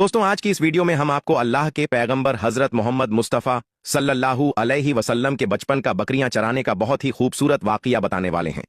दोस्तों, आज की इस वीडियो में हम आपको अल्लाह के पैगंबर हजरत मोहम्मद मुस्तफ़ा सल्लल्लाहु अलैहि वसल्लम के बचपन का बकरियां चराने का बहुत ही खूबसूरत वाकया बताने वाले हैं,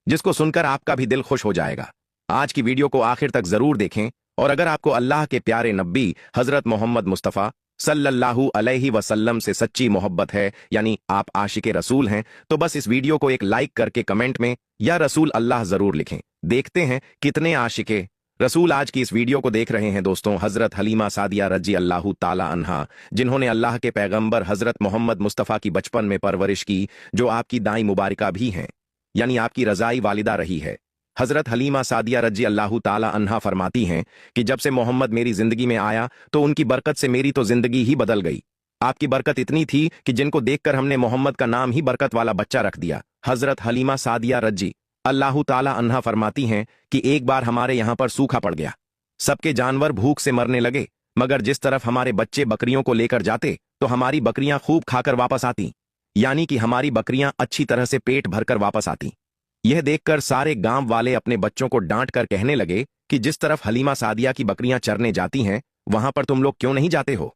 जिसको सुनकर आपका भी दिल खुश हो जाएगा। आज की वीडियो को आखिर तक जरूर देखें, और अगर आपको अल्लाह के प्यारे नब्बी हजरत मोहम्मद मुस्तफ़ा सल्लल्लाहु अलैहि वसल्लम से सच्ची मोहब्बत है, यानी आप आशिक रसूल हैं, तो बस इस वीडियो को एक लाइक करके कमेंट में या रसूल अल्लाह जरूर लिखें। देखते हैं कितने आशिके रसूल आज की इस वीडियो को देख रहे हैं। दोस्तों, हजरत हलीमा सादिया रजी अल्लाह ताला अन्हा, जिन्होंने अल्लाह के पैगंबर हजरत मोहम्मद मुस्तफ़ा की बचपन में परवरिश की, जो आपकी दाई मुबारका भी हैं, यानी आपकी रजाई वालिदा रही है। हजरत हलीमा सादिया रजी अल्लाह ताला अन्हा फरमाती हैं कि जब से मोहम्मद मेरी जिंदगी में आया तो उनकी बरकत से मेरी तो जिंदगी ही बदल गई। आपकी बरकत इतनी थी कि जिनको देखकर हमने मोहम्मद का नाम ही बरकत वाला बच्चा रख दिया। हजरत हलीमा सादिया रजी अल्लाह ताला अन्हा फरमाती हैं कि एक बार हमारे यहाँ पर सूखा पड़ गया, सबके जानवर भूख से मरने लगे, मगर जिस तरफ हमारे बच्चे बकरियों को लेकर जाते तो हमारी बकरियां खूब खाकर वापस आती, यानी कि हमारी बकरियां अच्छी तरह से पेट भरकर वापस आती। यह देखकर सारे गांव वाले अपने बच्चों को डांट कर कहने लगे कि जिस तरफ हलीमा सादिया की बकरियां चरने जाती हैं, वहां पर तुम लोग क्यों नहीं जाते हो।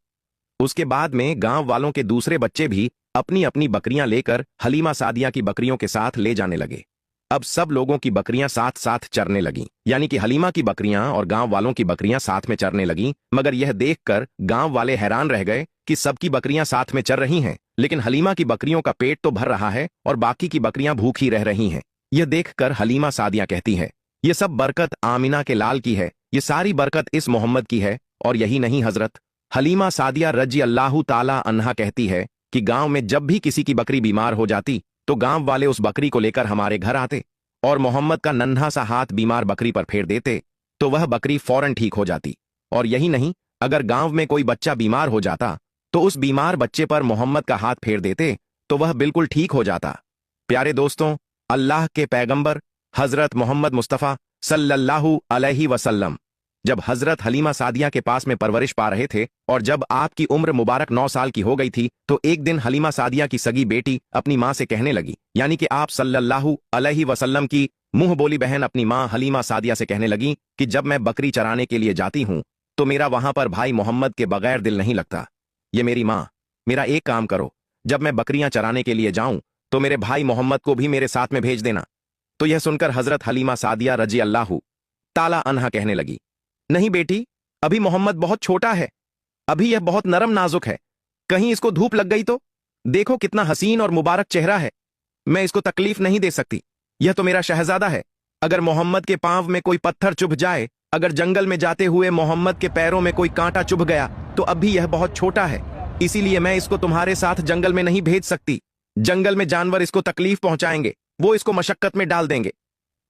उसके बाद में गांव वालों के दूसरे बच्चे भी अपनी अपनी बकरियां लेकर हलीमा सादिया की बकरियों के साथ ले जाने लगे। अब सब लोगों की बकरियां साथ साथ चरने लगीं, यानी कि हलीमा की बकरियां और गांव वालों की बकरियां साथ में चरने लगीं। मगर यह देखकर गांव वाले हैरान रह गए कि सबकी बकरियां साथ में चर रही हैं, लेकिन हलीमा की बकरियों का पेट तो भर रहा है और बाकी की बकरियां भूखी रह रही हैं। यह देखकर हलीमा सादिया कहती है, यह सब बरकत आमिना के लाल की है, ये सारी बरकत इस मोहम्मद की है। और यही नहीं, हजरत हलीमा सादिया रजी अल्लाह ताला अन्हा कहती है कि गांव में जब भी किसी की बकरी बीमार हो जाती तो गांव वाले उस बकरी को लेकर हमारे घर आते और मोहम्मद का नन्हा सा हाथ बीमार बकरी पर फेर देते तो वह बकरी फौरन ठीक हो जाती। और यही नहीं, अगर गांव में कोई बच्चा बीमार हो जाता तो उस बीमार बच्चे पर मोहम्मद का हाथ फेर देते तो वह बिल्कुल ठीक हो जाता। प्यारे दोस्तों, अल्लाह के पैगंबर हजरत मोहम्मद मुस्तफ़ा सल्लल्लाहु अलैहि वसल्लम जब हजरत हलीमा सादिया के पास में परवरिश पा रहे थे और जब आपकी उम्र मुबारक 9 साल की हो गई थी, तो एक दिन हलीमा सादिया की सगी बेटी अपनी मां से कहने लगी, यानी कि आप सल्लल्लाहु अलैहि वसल्लम की मुंह बोली बहन अपनी मां हलीमा सादिया से कहने लगी कि जब मैं बकरी चराने के लिए जाती हूं तो मेरा वहां पर भाई मोहम्मद के बगैर दिल नहीं लगता। ये मेरी मां, मेरा एक काम करो, जब मैं बकरियां चराने के लिए जाऊं तो मेरे भाई मोहम्मद को भी मेरे साथ में भेज देना। तो यह सुनकर हजरत हलीमा सादिया रजी अल्लाह ताला अन्हा कहने लगी, नहीं बेटी, अभी मोहम्मद बहुत छोटा है, अभी यह बहुत नरम नाजुक है, कहीं इसको धूप लग गई तो देखो कितना हसीन और मुबारक चेहरा है, मैं इसको तकलीफ नहीं दे सकती, यह तो मेरा शहजादा है। अगर मोहम्मद के पांव में कोई पत्थर चुभ जाए, अगर जंगल में जाते हुए मोहम्मद के पैरों में कोई कांटा चुभ गया तो अब भी यह बहुत छोटा है, इसीलिए मैं इसको तुम्हारे साथ जंगल में नहीं भेज सकती। जंगल में जानवर इसको तकलीफ पहुंचाएंगे, वो इसको मशक्कत में डाल देंगे।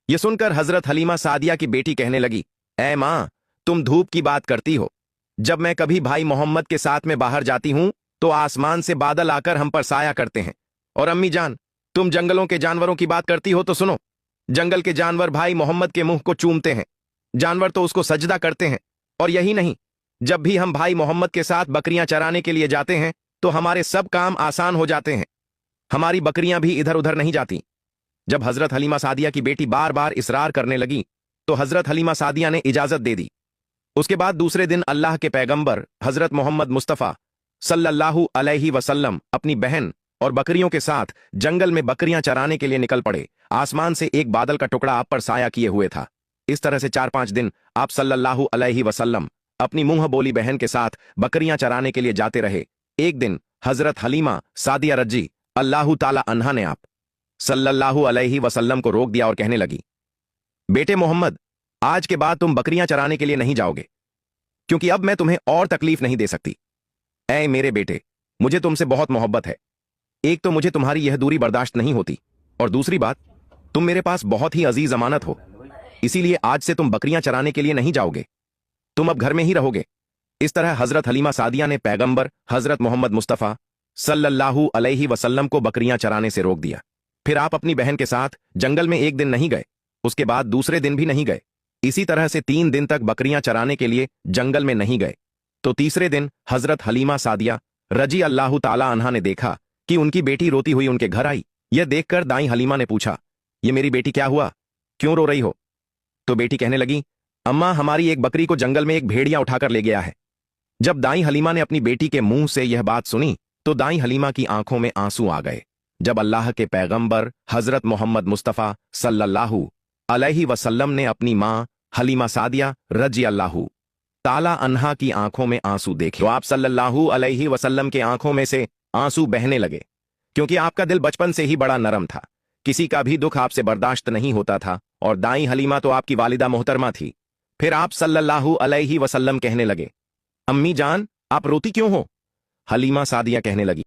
यह सुनकर हजरत हलीमा सादिया की बेटी कहने लगी, ऐ मां, तुम धूप की बात करती हो, जब मैं कभी भाई मोहम्मद के साथ में बाहर जाती हूं तो आसमान से बादल आकर हम पर साया करते हैं। और अम्मी जान, तुम जंगलों के जानवरों की बात करती हो तो सुनो, जंगल के जानवर भाई मोहम्मद के मुंह को चूमते हैं, जानवर तो उसको सजदा करते हैं। और यही नहीं, जब भी हम भाई मोहम्मद के साथ बकरियां चराने के लिए जाते हैं तो हमारे सब काम आसान हो जाते हैं, हमारी बकरियां भी इधर उधर नहीं जाती। जब हजरत हलीमा सादिया की बेटी बार बार इसरार करने लगी तो हजरत हलीमा सादिया ने इजाजत दे दी। उसके बाद दूसरे दिन अल्लाह के पैगंबर हजरत मोहम्मद मुस्तफ़ा सल्लल्लाहु अलैहि वसल्लम अपनी बहन और बकरियों के साथ जंगल में बकरियां चराने के लिए निकल पड़े। आसमान से एक बादल का टुकड़ा आप पर साया किए हुए था। इस तरह से 4-5 दिन आप सल्लल्लाहु अलैहि वसल्लम अपनी मुंह बोली बहन के साथ बकरियां चराने के लिए जाते रहे। एक दिन हजरत हलीमा सादिया रजी अल्लाह ताला अन्हा ने आप सल्लल्लाहु अलैहि वसल्लम को रोक दिया और कहने लगी, बेटे मोहम्मद, आज के बाद तुम बकरियां चराने के लिए नहीं जाओगे, क्योंकि अब मैं तुम्हें और तकलीफ नहीं दे सकती। ऐ मेरे बेटे, मुझे तुमसे बहुत मोहब्बत है, एक तो मुझे तुम्हारी यह दूरी बर्दाश्त नहीं होती, और दूसरी बात, तुम मेरे पास बहुत ही अजीज अमानत हो, इसीलिए आज से तुम बकरियां चराने के लिए नहीं जाओगे, तुम अब घर में ही रहोगे। इस तरह हजरत हलीमा सादिया ने पैगंबर हजरत मोहम्मद मुस्तफ़ा सल्लल्लाहु अलैहि वसल्लम को बकरियां चराने से रोक दिया। फिर आप अपनी बहन के साथ जंगल में एक दिन नहीं गए, उसके बाद दूसरे दिन भी नहीं गए, इसी तरह से 3 दिन तक बकरियां चराने के लिए जंगल में नहीं गए। तो तीसरे दिन हजरत हलीमा सादिया रजी अल्लाह ताला अन्हा ने देखा कि उनकी बेटी रोती हुई उनके घर आई। यह देखकर दाई हलीमा ने पूछा, ये मेरी बेटी क्या हुआ, क्यों रो रही हो। तो बेटी कहने लगी, अम्मा, हमारी एक बकरी को जंगल में एक भेड़िया उठाकर ले गया है। जब दाई हलीमा ने अपनी बेटी के मुंह से यह बात सुनी तो दाई हलीमा की आंखों में आंसू आ गए। जब अल्लाह के पैगंबर हजरत मोहम्मद मुस्तफ़ा सल्लल्लाहु अलैहि वसल्लम ने अपनी मां हलीमा सादिया रजी अल्लाहु ताला अन्हा की आंखों में आंसू देखे तो आप सल्लल्लाहु अलैहि वसल्लम के आंखों में से आंसू बहने लगे, क्योंकि आपका दिल बचपन से ही बड़ा नरम था। किसी का भी दुख आपसे बर्दाश्त नहीं होता था, और दाई हलीमा तो आपकी वालिदा मोहतरमा थी। फिर आप सल्लल्लाहु अलैहि वसल्लम कहने लगे, अम्मी जान, आप रोती क्यों हो? हलीमा सादिया कहने लगी,